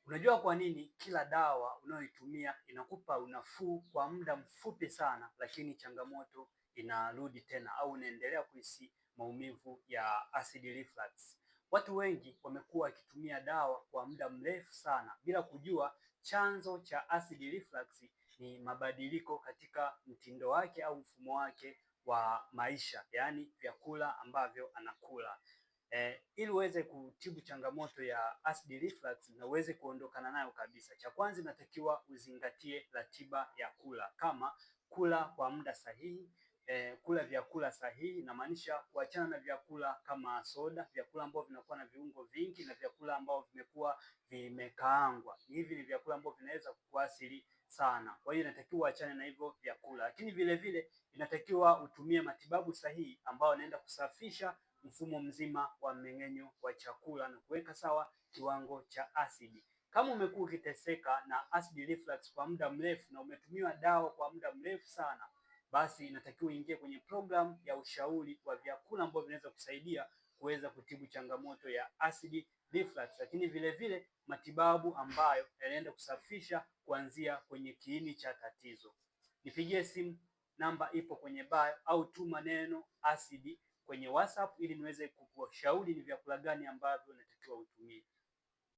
Unajua kwa nini kila dawa unayoitumia inakupa unafuu kwa muda mfupi sana, lakini changamoto inarudi tena au unaendelea kuhisi maumivu ya acid reflux? Watu wengi wamekuwa wakitumia dawa kwa muda mrefu sana bila kujua chanzo cha acid reflux ni mabadiliko katika mtindo wake au mfumo wake wa maisha, yaani vyakula ambavyo anakula. Ili uweze kutibu changamoto ya acid reflux na uweze kuondokana nayo kabisa, cha kwanza inatakiwa uzingatie ratiba ya kula, kama kula kwa muda sahihi, kula vyakula sahihi, inamaanisha kuachana na vyakula kama soda, vyakula ambavyo vinakuwa na viungo vingi na vyakula ambavyo vimekuwa vimekaangwa. Hivi ni vyakula ambavyo vinaweza kukuathiri sana. Kwa hiyo inatakiwa uachane na hivyo vyakula, lakini vile vile inatakiwa utumie matibabu sahihi ambayo yanaenda kusafisha mfumo mzima wa mmeng'enyo wa chakula na kuweka sawa kiwango cha asidi. Kama umekuwa ukiteseka na acid reflux kwa muda mrefu na umetumiwa dawa kwa muda mrefu sana, basi inatakiwa uingie kwenye program ya ushauri wa vyakula ambavyo vinaweza kusaidia kuweza kutibu changamoto ya acid reflux, lakini vile vile matibabu ambayo yanaenda kusafisha kuanzia kwenye kiini cha tatizo. Nipigie simu, namba ipo kwenye bio, au tuma neno acid kwenye WhatsApp ili niweze kukushauri ni vyakula gani ambavyo unatakiwa utumie.